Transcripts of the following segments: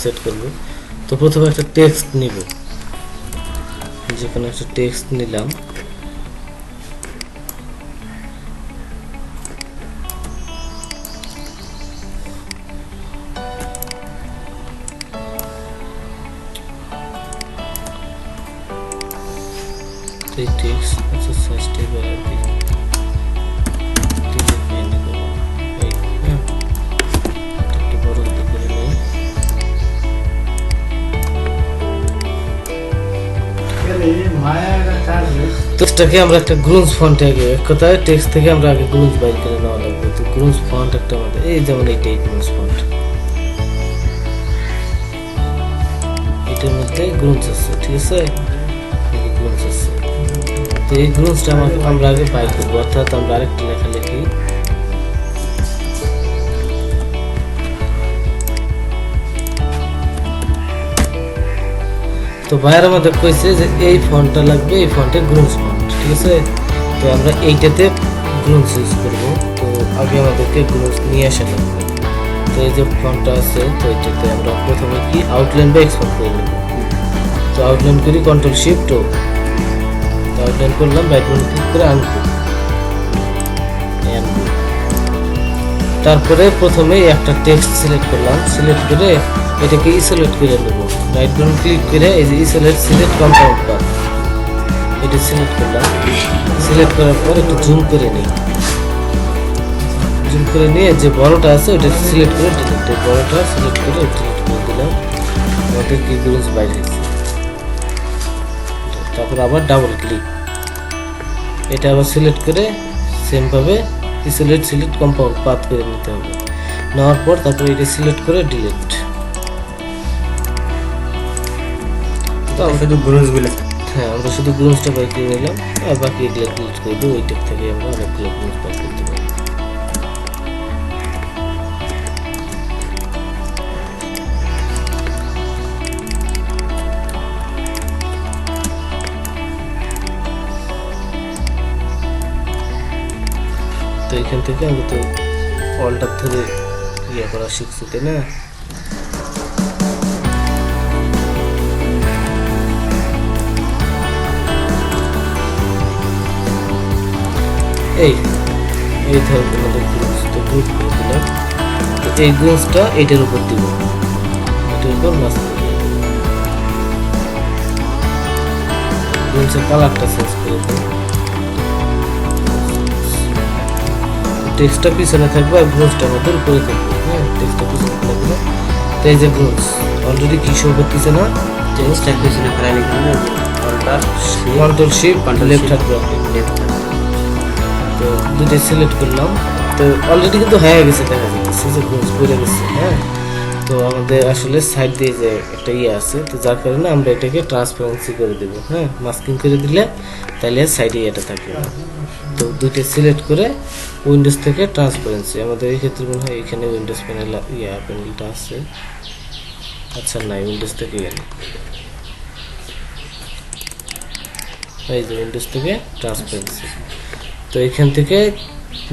Set করব। তো প্রথমে একটা টেক্সট নিব, যেখানে একটা টেক্সট নিলাম, এই টেক্সট আচ্ছা সাইজটা বাড়াই দিই, একটু বড় করে নিই। টেক্সটটাকে আমরা একটা গ্রুন্স ফন্টে আগে, এক কথায় টেক্সট থেকে আমরা আগে গ্রুন্স বাইর করে নেওয়া লাগবে। তো গ্রুন্স ফন্ট একটা আমাদের এই যেমন এইটাই গ্রুন্স ফন্ট, এটার মধ্যে গ্রুন্স আছে, ঠিক আছে, গ্রুন্স আছে। তো এই গ্রুন্সটা আমরা আগে বাইর করবো, অর্থাৎ আমরা আরেকটা লেখা লিখি, তো ভাইয়ার আমাদের কইছে যে এই ফন্টটা লাগবে, এই ফন্টে গ্রুন্স ফন্ট, ঠিক আছে। তো আমরা এইটাতে গ্রুন্স ইউজ করব। তো আগে আমাদেরকে গ্রুন্স নিয়ে আসা লাগবে। তো এই যে ফন্টটা আছে, তো এটাতে আমরা প্রথমে কি আউটলাইন বা এক্সপোর্ট করে নেব। তো আউটলাইন করি কন্ট্রোল শিফট ও, তো আউটলাইন করলাম, রাইট বাটন ক্লিক করে আনবো। তারপরে প্রথমে একটা টেক্সট সিলেক্ট করলাম, সিলেক্ট করে এটাকে ইসোলেট করে নেব। রাইট বাটন ক্লিক করে এই যে ইসোলেট সিলেক্ট কম্পাউন্ড পাথ, এটা সিলেক্ট করলাম। সিলেক্ট করার পর একটু জুম করে নিই, জুম করে নিয়ে যে বড়টা আছে ওটা সিলেক্ট করে ডিলিট, এই বড়টা সিলেক্ট করে ডিলিট করে দিলাম। আমাদের কি গ্রুন্স বাইরে হয়েছে। তারপর আবার ডাবল ক্লিক, এটা আবার সিলেক্ট করে সেমভাবে ইসোলেট সিলেক্ট কম্পাউন্ড পাথ করে নিতে হবে। নেওয়ার পর তারপর এটা সিলেক্ট করে ডিলিট। তো আমরা শুধু গ্রুন্সগুলো, হ্যাঁ আমরা শুধু গ্রুন্সটা বাই করে নিলাম, আর বাকি এগুলো ডিলিট করে দেবো। ওই টেক থেকে আমরা অনেকগুলো গ্রুন্স বাই করতে পারি। তো এখান থেকে আমরা তো অল্টার ধরে ইয়ে করা শিখছি, তাই না? এই ধর আমাদের গ্রুপস, তো গ্রুপ করে দিলাম। তো এই গ্রুপসটা এটার উপর দিব, এটার উপর মাস্ক দিয়ে দেব। গ্রুপসের কালারটা চেঞ্জ করে দেব। টেক্সটটা পিছনে থাকবে আর গ্রুপসটা আমাদের উপরে থাকবে। হ্যাঁ, টেক্সটটা পিছনে থাকবে। তো এই যে গ্রুপস অলরেডি কি শো করতেছে না, টেক্সটটা পিছনে ফেলাই লিখলাম, কন্ট্রোল শিফট লেফট হাত ব্রাকেট, তো দুটো সিলেক্ট করলাম। তো অলরেডি কিন্তু হয়ে গেছে, দেখা যাচ্ছে যে গ্রুপস পড়ে গেছে। হ্যাঁ, তো আমাদের আসলে সাইড দিয়ে যে একটা ইয়ে আছে, তো যার কারণে আমরা এটাকে ট্রান্সপারেন্সি করে দেব। হ্যাঁ, মাস্কিং করে দিলে তাহলে সাইডে এটা থাকবে না। তো দুইটা সিলেক্ট করে উইন্ডোজ থেকে ট্রান্সপারেন্সি, আমাদের এই ক্ষেত্রে মনে হয় এখানে উইন্ডোজ প্যানেল প্যানেলটা আছে। আচ্ছা নাই, উইন্ডোজ থেকে গেল, এই যে উইন্ডোজ থেকে ট্রান্সপারেন্সি। তো এখান থেকে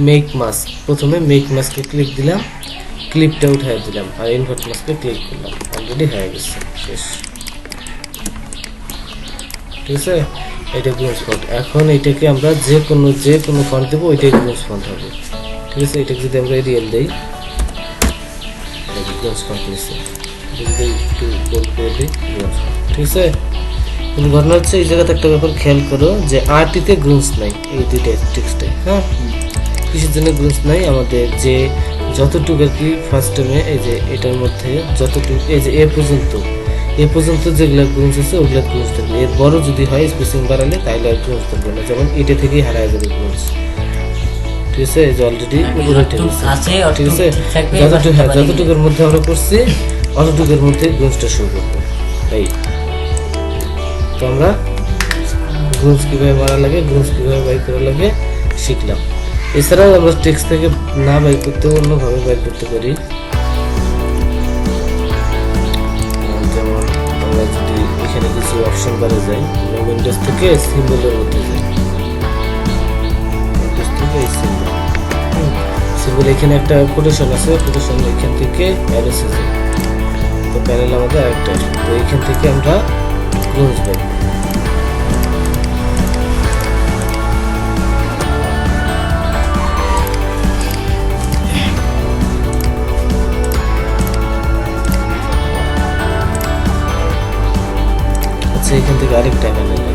মেক মাস্ক, প্রথমে মেক মাস্কে ক্লিক দিলাম, ক্লিপটা উঠাই দিলাম, আর ইনভার্ট মাস্কে ক্লিক করলাম। অলরেডি হয়ে গেছে, শেষ। ঠিক আছে, এটা গ্রুন্স ফন্ট। এখন এটাকে আমরা যে কোনো ফন্ট দেবো, ওইটাই গ্রুন্স ফন্ট হবে। ঠিক আছে, এটাকে যদি আমরা এরিয়াল দেই, গ্রুন্স ফন্ট নিচ্ছে, যদি একটু বোল্ড করে দিই গ্রুন্স ফন্ট। ঠিক আছে, কিন্তু ঘটনা হচ্ছে এই জায়গাতে একটা ব্যাপার খেয়াল করো যে আরটিতে গ্রুন্স নাই, এই দুইটা টেক্সটে। হ্যাঁ, কিসের জন্য গ্রুন্স নাই, আমাদের যে যতটুকু আর কি ফার্স্ট টাইমে এই যে এটার মধ্যে যতটুকু এই যে এ পর্যন্ত যেগুলো গ্রুন্স আছে ওগুলো গ্রুন্স থাকবে। এর বড় যদি হয় স্পেসিং বাড়ালে তাহলে আর গ্রুন্স থাকবে না, যেমন এটা থেকেই হারায় যাবে গ্রুন্স। ঠিক আছে, এই যে অলরেডি ঠিক আছে, যতটুকুর মধ্যে আমরা করছি অতটুকুর মধ্যে গ্রুন্সটা শুরু করবো। এই তো আমরা গ্রুন্স কীভাবে মারা লাগে, গ্রুন্স কীভাবে বাই করা লাগে শিখলাম। এছাড়াও আমরা টেক্সট থেকে না বাই করতে অন্যভাবে বাই করতে পারি। যেমন আমরা যদি এখানে কিছু অপশন বারে যাই, উইন্ডোজ থেকে সিম্বলের মধ্যে যাই, উইন্ডোজ থেকে এই সিম্বল এখানে একটা কোটেশন আছে, কোটেশন এখান থেকে অ্যারোসে যাই। তো প্যানেল আমাদের আরেকটা আসবে, তো এইখান থেকে আমরা গ্রুন্স বের করব। আচ্ছা, এখান থেকে আরেকটা প্যানেল লাগে।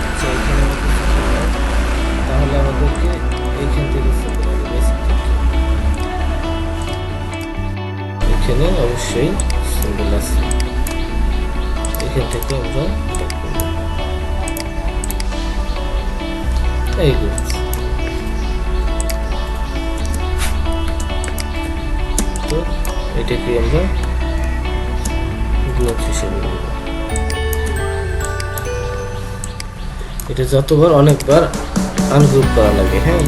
আচ্ছা, এখানে তাহলে আমাদেরকে এইখান থেকে শুরু হবে, basic থেকে। এখানে অবশ্যই সিম্বল আছে, এখান থেকে আমরা back করব। এই গ্রুপস, তো এটাকে আমরা গ্রুপস হিসেবে নেব। এটা যতবার অনেকবার আনগ্রুপ করা লাগে। হ্যাঁ,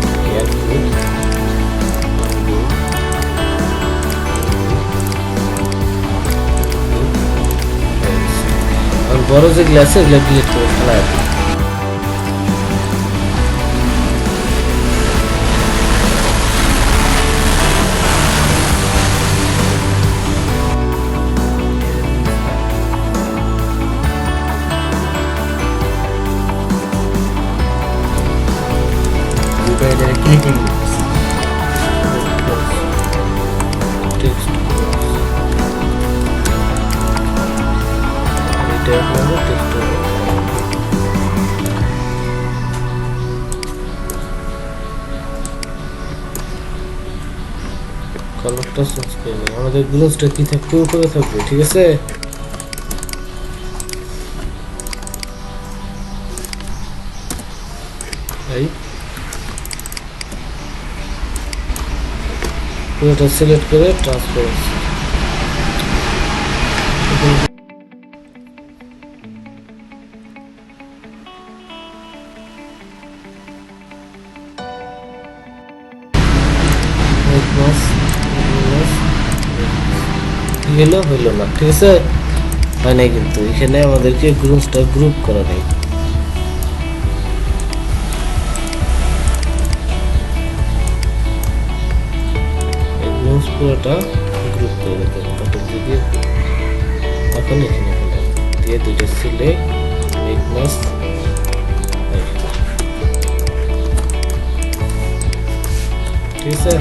আর বড় যে গ্লাস এগুলো ডিলিট করে ফেলা আছে। ক্লিকিং টেক্সট এটা আমরা টেক্সট কালারটা চেঞ্জ করে নিই। আমাদের গ্লোসটা কি থাকবে, উপরে থাকবে, ঠিক আছে। এই পুরোটা সিলেক্ট করে ট্রান্সপারেন্সি, হইলো না, ঠিক আছে, হয় নাই। কিন্তু এখানে আমাদেরকে গ্রুপসটা গ্রুপ করা নেই। পুরোটা গ্রুপ করে দিতে হবে। তখন যদি এখন এখানে দিয়ে দুটো সিলেক্ট মেকনেস, ঠিক আছে।